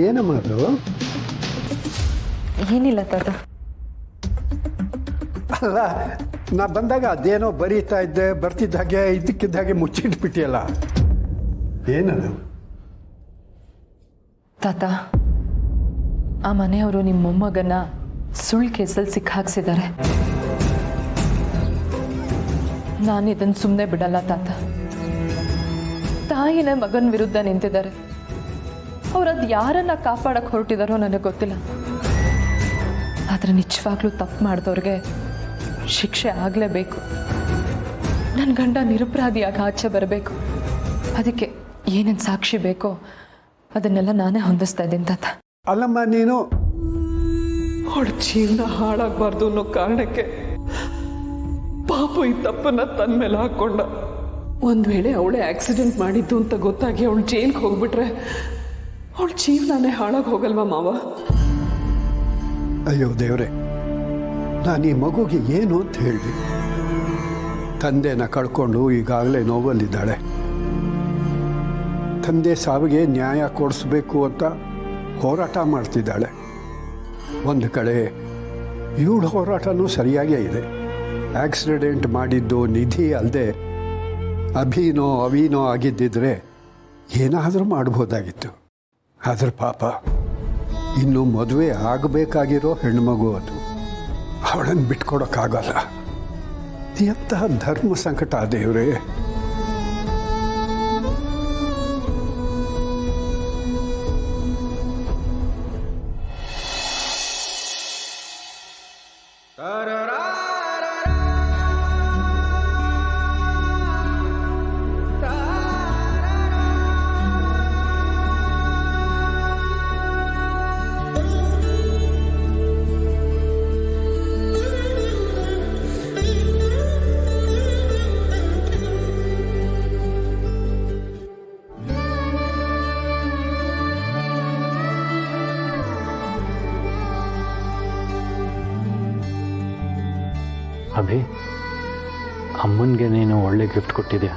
ಏನಮ್ಮ ಅದು? ಏನಿಲ್ಲ ತಾತ. ಅಲ್ಲ, ನಾ ಬಂದಾಗ ಅದೇನೋ ಬರೀತಾ ಇದ್ದೆ, ಬರ್ತಿದ್ದಾಗೆ ಇದ್ದಕ್ಕಿದ್ದಾಗೆ ಮುಚ್ಚಿಟ್ಬಿಟ್ಟಿಯಲ್ಲ, ಏನದು? ತಾತ, ಆ ಮನೆಯವರು ನಿಮ್ಮ ಮೊಮ್ಮಗನ ಸುಳ್ಳು ಕೇಸಲ್ಲಿ ಸಿಕ್ಕಾಕ್ಸಿದ್ದಾರೆ. ನಾನು ಇದನ್ನು ಸುಮ್ಮನೆ ಬಿಡಲ್ಲ ತಾತ. ತಾಯಿನ ಮಗನ ವಿರುದ್ಧ ನಿಂತಿದ್ದಾರೆ. ಅವ್ರು ಅದು ಯಾರನ್ನ ಕಾಪಾಡಕ್ಕೆ ಹೊರಟಿದಾರೋ ನನಗೆ ಗೊತ್ತಿಲ್ಲ. ಆದರೆ ನಿಜವಾಗ್ಲೂ ತಪ್ಪು ಮಾಡಿದವ್ರಿಗೆ ಶಿಕ್ಷೆ ಆಗಲೇಬೇಕು. ನನ್ನ ಗಂಡ ನಿರಪರಾಧಿಯಾಗಿ ಆಚೆ ಬರಬೇಕು. ಅದಕ್ಕೆ ಏನೇನು ಸಾಕ್ಷಿ ಬೇಕೋ ಅದನ್ನೆಲ್ಲ ನಾನೇ ಹೊಂದಿಸ್ತಾ ಇದ್ದೀನಿ ತಾತ. ಅಲ್ಲಮ್ಮ, ನೀನು ಅವಳ ಜೀವನ ಹಾಳಾಗಬಾರ್ದು ಅನ್ನೋ ಕಾರಣಕ್ಕೆ ಪಾಪ ಈ ತಪ್ಪನ್ನ ತನ್ನ ಮೇಲೆ ಹಾಕ್ಕೊಂಡ. ಒಂದು ವೇಳೆ ಅವಳೇ ಆಕ್ಸಿಡೆಂಟ್ ಮಾಡಿದ್ದು ಅಂತ ಗೊತ್ತಾಗಿ ಅವಳು ಜೈಲ್ಗೆ ಹೋಗ್ಬಿಟ್ರೆ ಅವಳ ಜೀವನನೇ ಹಾಳಾಗಿ ಹೋಗಲ್ವಾ ಮಾವ? ಅಯ್ಯೋ ದೇವ್ರೆ, ನಾನು ಈ ಮಗುಗೆ ಏನು ಅಂತ ಹೇಳಿ? ತಂದೆನ ಕಳ್ಕೊಂಡು ಈಗಾಗಲೇ ನೋವಲ್ಲಿದ್ದಾಳೆ. ತಂದೆ ಸಾವಿಗೆ ನ್ಯಾಯ ಕೊಡಿಸ್ಬೇಕು ಅಂತ ಹೋರಾಟ ಮಾಡ್ತಿದ್ದಾಳೆ. ಒಂದು ಕಡೆ ಇವಳ ಹೋರಾಟನೂ ಸರಿಯಾಗೇ ಇದೆ. ಆಕ್ಸಿಡೆಂಟ್ ಮಾಡಿದ್ದು ನಿಧಿ ಅಲ್ಲದೆ ಅವಿನೋ ಆಗಿದ್ದಿದ್ರೆ ಏನಾದರೂ ಮಾಡ್ಬೋದಾಗಿತ್ತು. ಆದ್ರೆ ಪಾಪ, ಇನ್ನು ಮದುವೆ ಆಗಬೇಕಾಗಿರೋ ಹೆಣ್ಮಗು ಅದು. ಅವಳನ್ನು ಬಿಟ್ಕೊಡೋಕ್ಕಾಗಲ್ಲ. ಎಂತಹ ಧರ್ಮ ಸಂಕಟ ದೇವ್ರೆ. ಅಭಿ, ಅಮ್ಮನಿಗೆ ನೀನು ಒಳ್ಳೆ ಗಿಫ್ಟ್ ಕೊಟ್ಟಿದ್ಯಾ.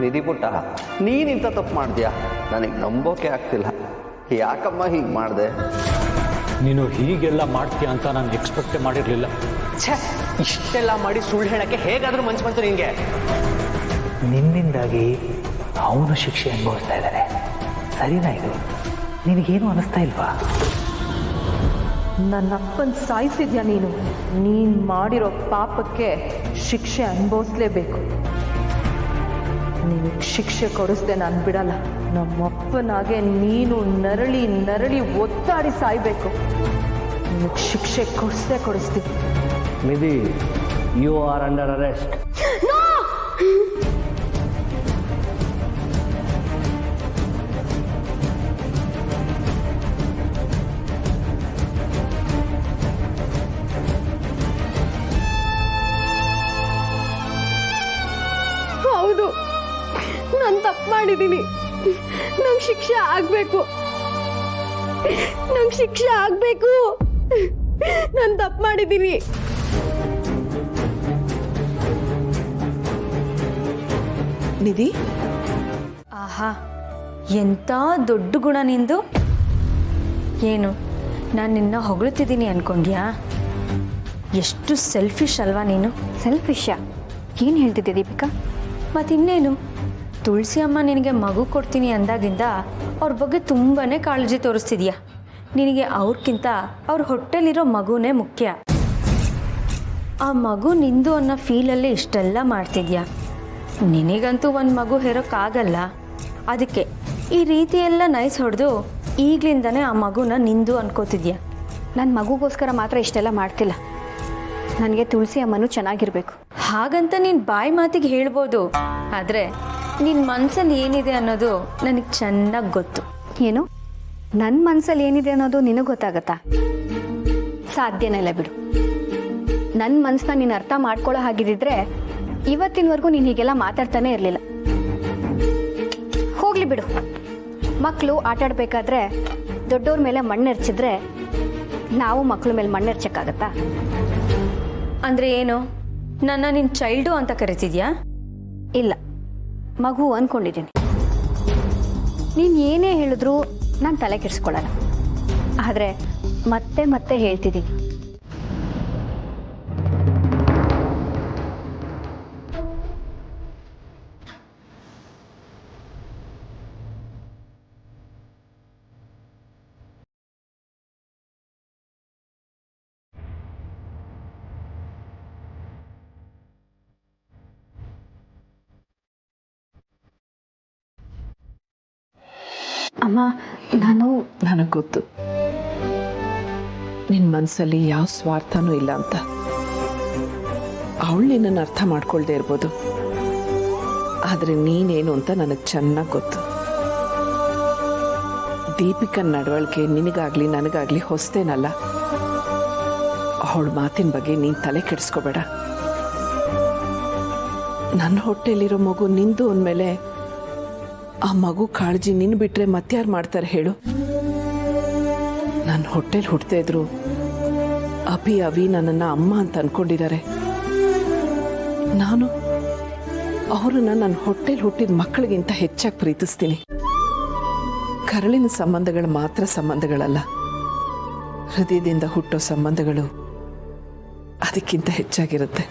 ನಿಧಿ ಪುಟ್ಟ, ನೀನಿಂತ ತಪ್ಪು ಮಾಡಿದ್ಯಾ? ನನಗೆ ನಂಬೋಕೆ ಆಗ್ತಿಲ್ಲ. ಯಾಕಮ್ಮ ಹೀಗೆ ಮಾಡಿದೆ? ನೀನು ಹೀಗೆಲ್ಲ ಮಾಡ್ತೀಯ ಅಂತ ನಾನು ಎಕ್ಸ್ಪೆಕ್ಟೇ ಮಾಡಿರಲಿಲ್ಲ. ಛೇ, ಇಷ್ಟೆಲ್ಲ ಮಾಡಿ ಸುಳ್ಳು ಹೇಳಕ್ಕೆ ಹೇಗಾದರೂ ಮನ್ಸು ಬಂತು ನಿನಗೆ? ನಿನ್ನಿಂದಾಗಿ ಅವನು ಶಿಕ್ಷೆ ಅನುಭವಿಸ್ತಾ ಇದ್ದಾನೆ. ಸರಿನಾ ಇದು? ನಿನಗೇನು ಅನ್ನಿಸ್ತಾ ಇಲ್ವಾ? ನನ್ನಪ್ಪನ ಸಾಯಿಸಿದ್ಯಾ ನೀನು. ನೀನು ಮಾಡಿರೋ ಪಾಪಕ್ಕೆ ಶಿಕ್ಷೆ ಅನುಭವಿಸ್ಲೇಬೇಕು. ನಿನಗೆ ಶಿಕ್ಷೆ ಕೊಡಿಸ್ದೆ ನಾನು ಬಿಡಲ್ಲ. ನಮ್ಮಪ್ಪನಾಗೆ ನೀನು ನರಳಿ ನರಳಿ ಒತ್ತಾಡಿ ಸಾಯ್ಬೇಕು. ನಿನಗೆ ಶಿಕ್ಷೆ ಕೊಡಿಸ್ತೀನಿ. ನಿಧಿ, ಯು ಆರ್ ಅಂಡರ್ ಅರೆಸ್ಟ್. ಹೌದು, ನಾನು ತಪ್ಪು ಮಾಡಿದ್ದೀನಿ. ನಂಗೆ ಶಿಕ್ಷೆ ಆಗ್ಬೇಕು. ನಾನು ತಪ್ಪು ಮಾಡಿದ್ದೀನಿ. ನಿಧಿ, ಆಹಾ, ಎಂಥ ದೊಡ್ಡ ಗುಣ ನಿಂದು. ಏನು, ನಾನು ನಿನ್ನ ಹೊಗಳುತ್ತಿದ್ದೀನಿ ಅನ್ಕೊಂಡ್ಯಾ? ಎಷ್ಟು ಸೆಲ್ಫಿಶ್ ಅಲ್ವಾ ನೀನು. ಸೆಲ್ಫಿಶಾ? ಏನು ಹೇಳ್ತಿದ್ದೆ ದೀಪಿಕಾ? ಮತ್ತಿನ್ನೇನು, ತುಳಸಿ ಅಮ್ಮ ನಿನಗೆ ಮಗು ಕೊಡ್ತೀನಿ ಅಂದಾಗಿಂದ ಅವ್ರ ಬಗ್ಗೆ ತುಂಬಾ ಕಾಳಜಿ ತೋರಿಸ್ತಿದ್ಯಾ. ನಿನಗೆ ಅವ್ರಿಗಿಂತ ಅವ್ರ ಹೊಟ್ಟೆಲಿರೋ ಮಗುನೇ ಮುಖ್ಯ. ಆ ಮಗು ನಿಂದು ಅನ್ನೋ ಫೀಲಲ್ಲಿ ಇಷ್ಟೆಲ್ಲ ಮಾಡ್ತಿದ್ಯಾ. ನಿನಗಂತೂ ಒಂದು ಮಗು ಹೇರೋಕ್ಕಾಗಲ್ಲ. ಅದಕ್ಕೆ ಈ ರೀತಿ ಎಲ್ಲ ನೈಸ್ ಹೊಡೆದು ಈಗಲಿಂದನೇ ಆ ಮಗುನ ನಿಂದು ಅನ್ಕೋತಿದ್ಯಾ. ನನ್ನ ಮಗುಗೋಸ್ಕರ ಮಾತ್ರ ಇಷ್ಟೆಲ್ಲ ಮಾಡ್ತಿಲ್ಲ. ನನಗೆ ತುಳಸಿ ಅಮ್ಮನೂ ಚೆನ್ನಾಗಿರ್ಬೇಕು. ಹಾಗಂತ ನೀನು ಬಾಯಿ ಮಾತಿಗೆ ಹೇಳ್ಬೋದು, ಆದರೆ ನಿನ್ನ ಮನಸ್ಸಲ್ಲಿ ಏನಿದೆ ಅನ್ನೋದು ನನಗೆ ಚೆನ್ನಾಗಿ ಗೊತ್ತು. ಏನು, ನನ್ನ ಮನಸ್ಸಲ್ಲಿ ಏನಿದೆ ಅನ್ನೋದು ನಿನಗೆ ಗೊತ್ತಾಗತ್ತಾ? ಸಾಧ್ಯನೇ ಇಲ್ಲ ಬಿಡು. ನನ್ನ ಮನಸ್ಸನ್ನ ನೀನು ಅರ್ಥ ಮಾಡ್ಕೊಳ್ಳೋ ಹಾಗಿದ್ದಿದ್ರೆ ಇವತ್ತಿನವರೆಗೂ ನೀನು ಹೀಗೆಲ್ಲ ಮಾತಾಡ್ತಾನೆ ಇರಲಿಲ್ಲ. ಹೋಗ್ಲಿ ಬಿಡು. ಮಕ್ಕಳು ಆಟಾಡಬೇಕಾದ್ರೆ ದೊಡ್ಡವ್ರ ಮೇಲೆ ಮಣ್ಣೆರ್ಚಿದ್ರೆ ನಾವು ಮಕ್ಕಳ ಮೇಲೆ ಮಣ್ಣೆರ್ಚಕ್ಕಾಗತ್ತಾ? ಅಂದರೆ ಏನು, ನನ್ನ ನಿನ್ನ ಚೈಲ್ಡು ಅಂತ ಕರಿತಿದ್ಯಾ? ಇಲ್ಲ, ಮಗು ಅಂದ್ಕೊಂಡಿದ್ದೀನಿ. ನೀನು ಏನೇ ಹೇಳಿದ್ರು ನಾನು ತಲೆ ಕೆಡಿಸ್ಕೊಳ್ಳಲ್ಲ. ಆದರೆ ಮತ್ತೆ ಮತ್ತೆ ಹೇಳ್ತಿದ್ದೀನಿ, ಅಮ್ಮ ನನಗೆ ಗೊತ್ತು ನಿನ್ನ ಮನಸ್ಸಲ್ಲಿ ಯಾವ ಸ್ವಾರ್ಥನೂ ಇಲ್ಲ ಅಂತ. ಅವಳು ನಿನ್ನನ್ನು ಅರ್ಥ ಮಾಡ್ಕೊಳ್ದೇ ಇರ್ಬೋದು, ಆದರೆ ನೀನೇನು ಅಂತ ನನಗೆ ಚೆನ್ನಾಗಿ ಗೊತ್ತು. ದೀಪಿಕನ ನಡವಳಿಕೆ ನಿನಗಾಗ್ಲಿ ನನಗಾಗ್ಲಿ ಹೊಸ್ತೇನಲ್ಲ. ಅವಳ ಮಾತಿನ ಬಗ್ಗೆ ನೀನು ತಲೆ ಕೆಡಿಸ್ಕೋಬೇಡ. ನನ್ನ ಹೊಟ್ಟೆಲಿರೋ ಮಗು ನಿಂದು ಅಂದಮೇಲೆ ಆ ಮಗು ಕಾಳಜಿ ನಿನ್ನ ಬಿಟ್ರೆ ಮತ್ಯಾರು ಮಾಡ್ತಾರೆ ಹೇಳು? ನನ್ನ ಹೊಟ್ಟೆಲಿ ಹುಟ್ಟದೇ ಇದ್ರು ಅವಿ ನನ್ನನ್ನು ಅಮ್ಮ ಅಂತ ಅನ್ಕೊಂಡಿದ್ದಾರೆ. ನಾನು ಅವರನ್ನ ನನ್ನ ಹೊಟ್ಟೆಲಿ ಹುಟ್ಟಿದ ಮಕ್ಕಳಿಗಿಂತ ಹೆಚ್ಚಾಗಿ ಪ್ರೀತಿಸ್ತೀನಿ. ಕರಳಿನ ಸಂಬಂಧಗಳು ಮಾತ್ರ ಸಂಬಂಧಗಳಲ್ಲ, ಹೃದಯದಿಂದ ಹುಟ್ಟೋ ಸಂಬಂಧಗಳು ಅದಕ್ಕಿಂತ ಹೆಚ್ಚಾಗಿರುತ್ತೆ.